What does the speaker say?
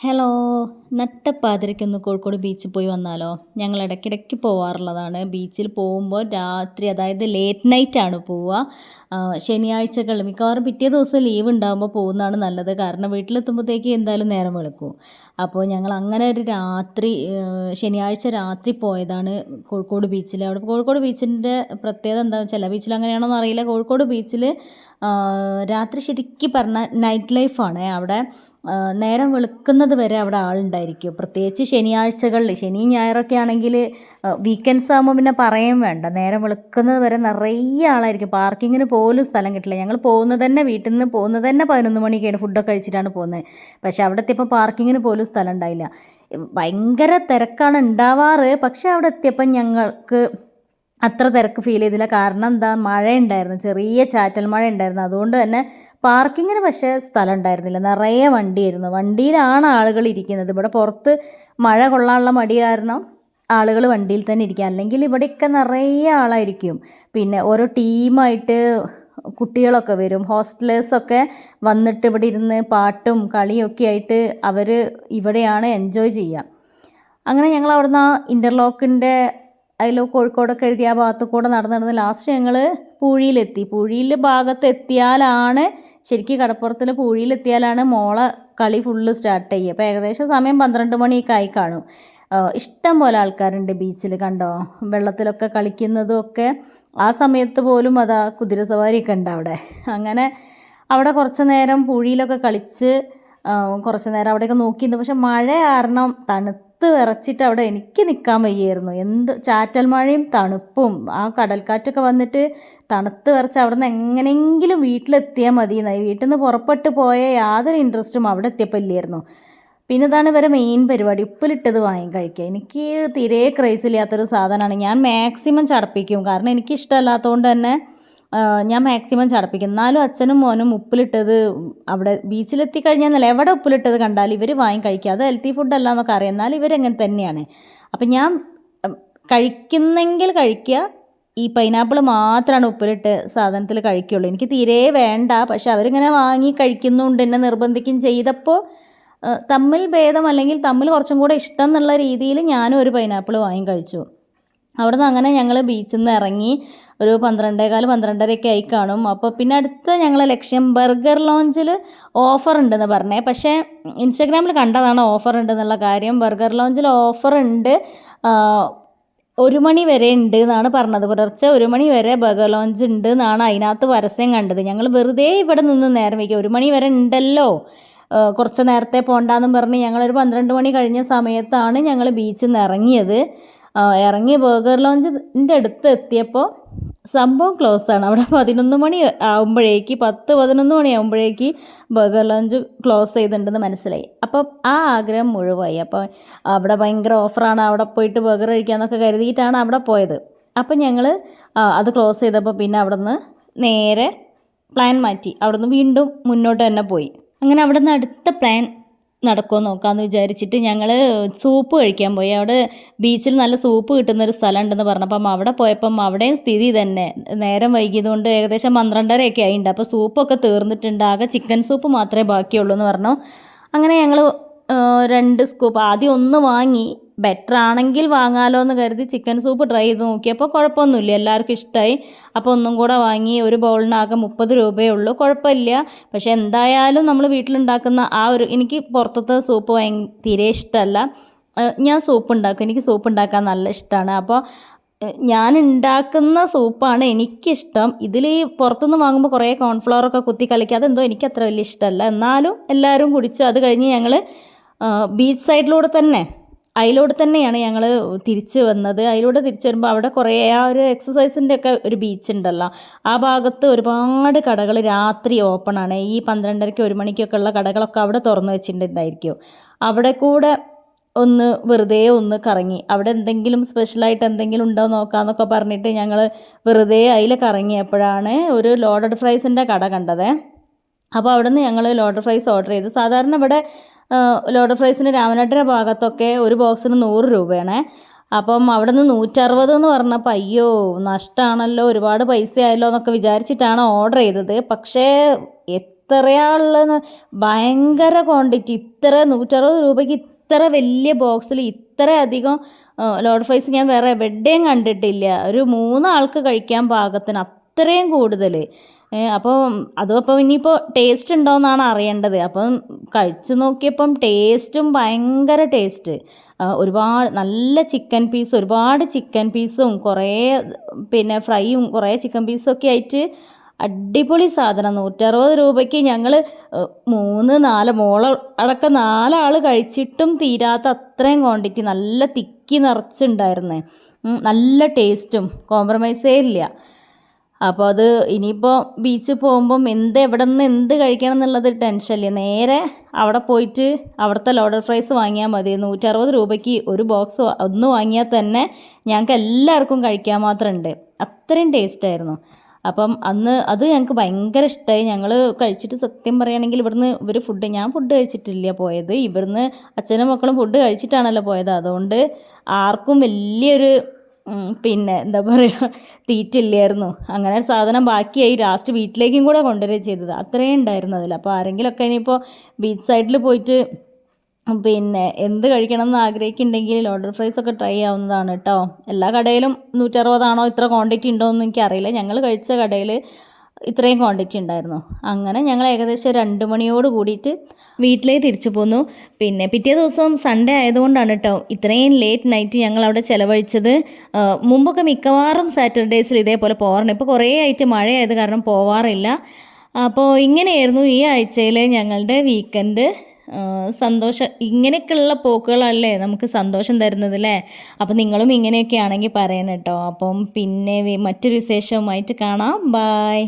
Hello, നട്ടപ്പാതിരയ്ക്കൊന്ന് Kozhikode ബീച്ചിൽ പോയി വന്നാലോ? ഞങ്ങൾ ഇടയ്ക്കിടയ്ക്ക് പോവാറുള്ളതാണ്. ബീച്ചിൽ പോകുമ്പോൾ രാത്രി, അതായത് ലേറ്റ് നൈറ്റാണ് പോവുക. ശനിയാഴ്ചകൾ മിക്കവാറും പിറ്റേ ദിവസം ലീവ് ഉണ്ടാകുമ്പോൾ പോകുന്നതാണ് നല്ലത്. കാരണം വീട്ടിലെത്തുമ്പോഴത്തേക്ക് എന്തായാലും നേരം വെളുക്കും. അപ്പോൾ ഞങ്ങൾ അങ്ങനെ ഒരു രാത്രി, ശനിയാഴ്ച രാത്രി പോയതാണ് കോഴിക്കോട് ബീച്ചിൽ. അവിടെ കോഴിക്കോട് ബീച്ചിൻ്റെ പ്രത്യേകത എന്താണെന്ന് വെച്ചാൽ, എല്ലാ ബീച്ചിലും അങ്ങനെയാണോ എന്ന് അറിയില്ല, കോഴിക്കോട് ബീച്ചിൽ രാത്രി ശരിക്കും പറഞ്ഞാൽ നൈറ്റ് ലൈഫാണ് അവിടെ. നേരം വെളുക്കുന്നത് വരെ അവിടെ ആളുണ്ടായിരിക്കും. പ്രത്യേകിച്ച് ശനിയാഴ്ചകളിൽ, ശനി ഞായറൊക്കെ ആണെങ്കിൽ, വീക്കെൻഡ്സ് ആകുമ്പോൾ പിന്നെ പറയും വേണ്ട, നേരം വെളുക്കുന്നത് വരെ നിറയെ ആളായിരിക്കും. പാർക്കിങ്ങിന് പോലും സ്ഥലം കിട്ടില്ല. ഞങ്ങൾ പോകുന്നത് തന്നെ, വീട്ടിൽ നിന്ന് പോകുന്നത് തന്നെ 11 മണിക്കാണ്, ഫുഡൊക്കെ കഴിച്ചിട്ടാണ് പോകുന്നത്. പക്ഷേ അവിടെ എത്തിയപ്പോൾ പാർക്കിങ്ങിന് പോലും സ്ഥലം ഉണ്ടായില്ല. ഭയങ്കര തിരക്കാണ് ഉണ്ടാവാറ്. പക്ഷേ അവിടെ എത്തിയപ്പം ഞങ്ങൾക്ക് അത്ര തിരക്ക് ഫീൽ ചെയ്തില്ല. കാരണം എന്താ, മഴ ഉണ്ടായിരുന്നു, ചെറിയ ചാറ്റൽ മഴ ഉണ്ടായിരുന്നു. അതുകൊണ്ട് തന്നെ പാർക്കിങ്ങിന് പക്ഷേ സ്ഥലം ഉണ്ടായിരുന്നില്ല. നിറയെ വണ്ടിയായിരുന്നു. വണ്ടിയിലാണ് ആളുകൾ ഇരിക്കുന്നത്. ഇവിടെ പുറത്ത് മഴ കൊള്ളാനുള്ള മടി കാരണം ആളുകൾ വണ്ടിയിൽ തന്നെ ഇരിക്കുക. അല്ലെങ്കിൽ ഇവിടെയൊക്കെ നിറയെ ആളായിരിക്കും. പിന്നെ ഓരോ ടീമായിട്ട് കുട്ടികളൊക്കെ വരും. ഹോസ്റ്റലേഴ്സൊക്കെ വന്നിട്ട് ഇവിടെ ഇരുന്ന് പാട്ടും കളിയൊക്കെ ആയിട്ട് അവർ ഇവിടെയാണ് എൻജോയ് ചെയ്യുക. അങ്ങനെ ഞങ്ങൾ അവിടുന്ന് ഇൻ്റർലോക്കിൻ്റെ അതിൽ കോഴിക്കോടൊക്കെ എഴുതിയ ആ ഭാഗത്തു കൂടെ നടന്ന് ലാസ്റ്റ് ഞങ്ങൾ പൂഴിയിലെത്തി. പൂഴിയിൽ ഭാഗത്ത് എത്തിയാലാണ്, ശരിക്കും കടപ്പുറത്തിൽ പൂഴിയിലെത്തിയാലാണ് മോളെ കളി ഫുള്ള് സ്റ്റാർട്ട് ചെയ്യുക. അപ്പോൾ ഏകദേശം സമയം 12 മണിയൊക്കെ ആയി കാണും. ഇഷ്ടം പോലെ ആൾക്കാരുണ്ട് ബീച്ചിൽ, കണ്ടോ, വെള്ളത്തിലൊക്കെ കളിക്കുന്നതും ഒക്കെ. ആ സമയത്ത് പോലും അതാ കുതിരസവാരിയൊക്കെ ഉണ്ട് അവിടെ. അങ്ങനെ അവിടെ കുറച്ച് നേരം പൂഴിയിലൊക്കെ കളിച്ച് കുറച്ച് നേരം അവിടെയൊക്കെ നോക്കിയിരുന്നു. പക്ഷെ മഴ കാരണം തണുത്ത് വിറച്ചിട്ട് അവിടെ എനിക്ക് നിൽക്കാൻ വയ്യായിരുന്നു. എന്ത് ചാറ്റൽ മഴയും തണുപ്പും ആ കടൽക്കാറ്റൊക്കെ വന്നിട്ട് തണുത്ത് വിറച്ച് അവിടെ നിന്ന് എങ്ങനെയെങ്കിലും വീട്ടിലെത്തിയാൽ മതി എന്നായി. വീട്ടിൽ നിന്ന് പുറപ്പെട്ട് പോയ യാതൊരു ഇൻട്രസ്റ്റും അവിടെ എത്തിയപ്പോൾ ഇല്ലായിരുന്നു. പിന്നെ ഇതാണ് ഇവരെ മെയിൻ പരിപാടി, ഉപ്പിലിട്ടത് വാങ്ങി കഴിക്കുക. എനിക്ക് തീരെ ക്രേസ് ഇല്ലാത്തൊരു സാധനമാണ്. ഞാൻ മാക്സിമം ചടപ്പിക്കും, കാരണം എനിക്കിഷ്ടമല്ലാത്തതുകൊണ്ട് തന്നെ ഞാൻ മാക്സിമം ചടപ്പിക്കും. എന്നാലും അച്ഛനും മോനും ഉപ്പിലിട്ടത് അവിടെ ബീച്ചിലെത്തി കഴിഞ്ഞാൽ എവിടെ ഉപ്പിലിട്ടത് കണ്ടാൽ ഇവർ വാങ്ങി കഴിക്കുക. അത് ഹെൽത്തി ഫുഡല്ല എന്നൊക്കെ അറിയാം, എന്നാലും ഇവരങ്ങനെ തന്നെയാണ്. അപ്പം ഞാൻ കഴിക്കുന്നെങ്കിൽ കഴിക്കുക. ഈ പൈനാപ്പിൾ മാത്രമാണ് ഉപ്പിലിട്ട് സാധനത്തിൽ കഴിക്കുകയുള്ളൂ. എനിക്ക് തീരെ വേണ്ട. പക്ഷെ അവരിങ്ങനെ വാങ്ങി കഴിക്കുന്നുണ്ട്, എന്നെ നിർബന്ധിക്കും ചെയ്തപ്പോൾ തമ്മിൽ ഭേദം, അല്ലെങ്കിൽ തമ്മിൽ കുറച്ചും കൂടെ ഇഷ്ടം എന്നുള്ള രീതിയിൽ ഞാനും ഒരു പൈനാപ്പിൾ വാങ്ങി കഴിച്ചു. അവിടെ നിന്ന് അങ്ങനെ ഞങ്ങൾ ബീച്ചിൽ നിന്ന് ഇറങ്ങി ഒരു 12:15 12:30 ആയി കാണും. അപ്പോൾ പിന്നെ അടുത്ത ഞങ്ങളെ ലക്ഷ്യം ബർഗർ ലോഞ്ചിൽ ഓഫർ ഉണ്ടെന്ന് പറഞ്ഞേ. പക്ഷേ ഇൻസ്റ്റാഗ്രാമിൽ കണ്ടതാണ് ഓഫർ ഉണ്ടെന്നുള്ള കാര്യം. ബർഗർ ലോഞ്ചിൽ ഓഫർ ഉണ്ട്, 1 മണി വരെ ഉണ്ട് എന്നാണ് പറഞ്ഞത്. പുലർച്ചെ 1 മണി വരെ ബർഗർ ലോഞ്ച് ഉണ്ട് എന്നാണ് അതിനകത്ത് പരസ്യം കണ്ടത്. ഞങ്ങൾ വെറുതെ ഇവിടെ നിന്ന് നേരം വയ്ക്കുക, 1 മണി വരെ ഉണ്ടല്ലോ, കുറച്ച് നേരത്തെ പോകണ്ടെന്നും പറഞ്ഞ് ഞങ്ങളൊരു 12 മണി കഴിഞ്ഞ സമയത്താണ് ഞങ്ങൾ ബീച്ചിൽ നിന്ന് ഇറങ്ങിയത്. ഇറങ്ങി ബർഗർ ലോഞ്ചിൻ്റെ അടുത്ത് എത്തിയപ്പോൾ സംഭവം ക്ലോസ് ആണ്. അവിടെ 11 മണി ആകുമ്പോഴേക്ക്, 10-11 മണി ആകുമ്പോഴേക്ക് ബർഗർ ലോഞ്ച് ക്ലോസ് ചെയ്തിട്ടുണ്ടെന്ന് മനസ്സിലായി. അപ്പം ആ ആഗ്രഹം മുഴുവായി. അപ്പോൾ അവിടെ ഭയങ്കര ഓഫറാണ്, അവിടെ പോയിട്ട് ബർഗർ കഴിക്കാമെന്നൊക്കെ കരുതിയിട്ടാണ് അവിടെ പോയത്. അപ്പം ഞങ്ങൾ അത് ക്ലോസ് ചെയ്തപ്പോൾ പിന്നെ അവിടെ നിന്ന് നേരെ പ്ലാൻ മാറ്റി, അവിടെ നിന്ന് വീണ്ടും മുന്നോട്ട് തന്നെ പോയി. അങ്ങനെ അവിടെ നിന്ന് അടുത്ത പ്ലാൻ നടക്കുമോ നോക്കാമെന്ന് വിചാരിച്ചിട്ട് ഞങ്ങൾ സൂപ്പ് കഴിക്കാൻ പോയി. അവിടെ ബീച്ചിൽ നല്ല സൂപ്പ് കിട്ടുന്നൊരു സ്ഥലം ഉണ്ടെന്ന് പറഞ്ഞപ്പം അവിടെ പോയപ്പം അവിടെയും സ്ഥിതി തന്നെ, നേരം വൈകിയതുകൊണ്ട് ഏകദേശം 12:30 ആയിട്ടുണ്ട്. അപ്പോൾ സൂപ്പൊക്കെ തീർന്നിട്ടുണ്ട്, ആകെ ചിക്കൻ സൂപ്പ് മാത്രമേ ബാക്കിയുള്ളൂ എന്ന് പറഞ്ഞു. അങ്ങനെ ഞങ്ങൾ 2 സ്കൂപ്പ്, ആദ്യം 1 വാങ്ങി, ബെറ്റർ ആണെങ്കിൽ വാങ്ങാമല്ലോ എന്ന് കരുതി ചിക്കൻ സൂപ്പ് ട്രൈ ചെയ്ത് നോക്കിയപ്പോൾ കുഴപ്പമൊന്നുമില്ല, എല്ലാവർക്കും ഇഷ്ടമായി. അപ്പോൾ 1 കൂടെ വാങ്ങി. ഒരു ബൗളിനാകെ 30 രൂപയേ ഉള്ളൂ, കുഴപ്പമില്ല. പക്ഷേ എന്തായാലും നമ്മൾ വീട്ടിലുണ്ടാക്കുന്ന ആ ഒരു, എനിക്ക് പുറത്തത്തെ സൂപ്പ് തീരെ ഇഷ്ടമല്ല. ഞാൻ സൂപ്പ് ഉണ്ടാക്കും, എനിക്ക് സൂപ്പ് ഉണ്ടാക്കാൻ നല്ല ഇഷ്ടമാണ്. അപ്പോൾ ഞാൻ ഉണ്ടാക്കുന്ന സൂപ്പാണ് എനിക്കിഷ്ടം. ഇതിൽ പുറത്തുനിന്ന് വാങ്ങുമ്പോൾ കുറേ കോൺഫ്ലവറൊക്കെ കുത്തി കലക്കി, അതെന്തോ എനിക്കത്ര വലിയ ഇഷ്ടമല്ല. എന്നാലും എല്ലാവരും കുടിച്ചു. അത് കഴിഞ്ഞ് ഞങ്ങൾ ബീച്ച് സൈഡിലൂടെ തന്നെ, അതിലൂടെ തന്നെയാണ് ഞങ്ങൾ തിരിച്ച് വന്നത്. അതിലൂടെ തിരിച്ച് വരുമ്പോൾ അവിടെ കുറേ ആ ഒരു എക്സസൈസിൻ്റെ ഒക്കെ ഒരു ബീച്ച് ഉണ്ടല്ലോ, ആ ഭാഗത്ത് ഒരുപാട് കടകൾ രാത്രി ഓപ്പണാണ്. ഈ 12:30 1 മണിക്കൊക്കെ ഉള്ള കടകളൊക്കെ അവിടെ തുറന്നു വെച്ചിട്ടുണ്ടായിരിക്കും. അവിടെ കൂടെ ഒന്ന് വെറുതെ ഒന്ന് കറങ്ങി, അവിടെ എന്തെങ്കിലും സ്പെഷ്യലായിട്ട് എന്തെങ്കിലും ഉണ്ടോ നോക്കാമെന്നൊക്കെ പറഞ്ഞിട്ട് ഞങ്ങൾ വെറുതെ അതിൽ കറങ്ങിയപ്പോഴാണ് ഒരു ലോഡഡ് ഫ്രൈസിൻ്റെ കട കണ്ടത്. അപ്പോൾ അവിടെ നിന്ന് ഞങ്ങൾ ലോഡഡ് ഫ്രൈസ് ഓർഡർ ചെയ്തു. സാധാരണ ഇവിടെ ലോഡഡ് ഫ്രൈസിന് രാമനാട്ടുകര ഭാഗത്തൊക്കെ ഒരു ബോക്സിന് 100 രൂപയാണ്. അപ്പം അവിടെ നിന്ന് 160 എന്ന് പറഞ്ഞപ്പോൾ അയ്യോ നഷ്ടമാണല്ലോ, ഒരുപാട് പൈസ ആയല്ലോ എന്നൊക്കെ വിചാരിച്ചിട്ടാണ് ഓർഡർ ചെയ്തത്. പക്ഷേ എത്രയാളുള്ള ഭയങ്കര ക്വാണ്ടിറ്റി. ഇത്ര 160 രൂപയ്ക്ക് ഇത്ര വലിയ ബോക്സിൽ ഇത്ര അധികം ലോഡഡ് ഫ്രൈസ് ഞാൻ വേറെ എവിടെയും കണ്ടിട്ടില്ല. ഒരു 3 ആൾക്ക് കഴിക്കാൻ പാകത്തിന് അത്രയും കൂടുതൽ. അപ്പോൾ അതും ഇനിയിപ്പോൾ ടേസ്റ്റ് ഉണ്ടോയെന്നാണ് അറിയേണ്ടത്. അപ്പം കഴിച്ച് നോക്കിയപ്പം ടേസ്റ്റും ഭയങ്കര ടേസ്റ്റ്. ഒരുപാട് നല്ല ചിക്കൻ പീസ്, ഒരുപാട് ചിക്കൻ പീസും കുറേ പിന്നെ ഫ്രൈയും കുറേ ചിക്കൻ പീസൊക്കെ ആയിട്ട് അടിപൊളി സാധനം. 160 രൂപയ്ക്ക് ഞങ്ങൾ 3-4 മോള് അടക്കം 4 ആൾ കഴിച്ചിട്ടും തീരാത്ത അത്രയും ക്വാണ്ടിറ്റി. നല്ല തിക്കി നിറച്ചുണ്ടായിരുന്നേ. നല്ല ടേസ്റ്റും കോംപ്രമൈസേ ഇല്ല. അപ്പോൾ അത് ഇനിയിപ്പോൾ ബീച്ചിൽ പോകുമ്പം എവിടെ നിന്ന് എന്ത് കഴിക്കണം എന്നുള്ളത് ടെൻഷനില്ല. നേരെ അവിടെ പോയിട്ട് അവിടുത്തെ ലോഡഡ് ഫ്രൈസ് വാങ്ങിയാൽ മതി. 160 രൂപയ്ക്ക് ഒരു ബോക്സ് ഒന്ന് വാങ്ങിയാൽ തന്നെ ഞങ്ങൾക്ക് എല്ലാവർക്കും കഴിക്കാൻ മാത്രമുണ്ട്. അത്രയും ടേസ്റ്റായിരുന്നു. അപ്പം അന്ന് അത് ഞങ്ങൾക്ക് ഭയങ്കര ഇഷ്ടമായി. ഞങ്ങൾ കഴിച്ചിട്ട് സത്യം പറയുകയാണെങ്കിൽ ഞാൻ ഫുഡ് കഴിച്ചിട്ടില്ല പോയത്. ഇവിടുന്ന് അച്ഛനും മക്കളും ഫുഡ് കഴിച്ചിട്ടാണല്ലോ പോയത്. അതുകൊണ്ട് ആർക്കും വലിയൊരു പിന്നെ എന്താ പറയുക തീറ്റില്ലായിരുന്നു. അങ്ങനെ സാധനം ബാക്കിയായി. ലാസ്റ്റ് വീട്ടിലേക്കും കൂടെ കൊണ്ടുവരികയും ചെയ്തത്. അത്രയും ഉണ്ടായിരുന്നു അതിൽ. അപ്പോൾ ആരെങ്കിലുമൊക്കെ ഇനിയിപ്പോൾ ബീച്ച് സൈഡിൽ പോയിട്ട് പിന്നെ എന്ത് കഴിക്കണം എന്ന് ആഗ്രഹിക്കുന്നുണ്ടെങ്കിൽ ലോഡഡ് ഫ്രൈസ് ഒക്കെ ട്രൈ ആവുന്നതാണ് കേട്ടോ. എല്ലാ കടയിലും 160 ആണോ ഇത്ര ക്വാണ്ടിറ്റി ഉണ്ടോ എന്ന് എനിക്കറിയില്ല. ഞങ്ങൾ കഴിച്ച കടയിൽ ഇത്രയും ക്വാണ്ടിറ്റി ഉണ്ടായിരുന്നു. അങ്ങനെ ഞങ്ങൾ ഏകദേശം 2 മണിയോട് കൂടിയിട്ട് വീട്ടിലേക്ക് തിരിച്ചു പോന്നു. പിന്നെ പിറ്റേ ദിവസം സൺഡേ ആയതുകൊണ്ടാണ് കേട്ടോ ഇത്രയും ലേറ്റ് നൈറ്റ് ഞങ്ങൾ അവിടെ ചിലവഴിച്ചത്. മുമ്പൊക്കെ മിക്കവാറും സാറ്റർഡേസിൽ ഇതേപോലെ പോകാറുണ്ട്. ഇപ്പോൾ കുറേ ആയിട്ട് മഴയായത് കാരണം പോവാറില്ല. അപ്പോൾ ഇങ്ങനെയായിരുന്നു ഈ ആഴ്ചയിൽ ഞങ്ങളുടെ വീക്കെൻഡ്. ഇങ്ങനെയൊക്കെയുള്ള പോക്കുകളല്ലേ നമുക്ക് സന്തോഷം തരുന്നത് അല്ലേ. അപ്പം നിങ്ങളും ഇങ്ങനെയൊക്കെ ആണെങ്കിൽ പറയണം കേട്ടോ. അപ്പം പിന്നെ മറ്റൊരു വിശേഷവുമായിട്ട് കാണാം. ബായ്.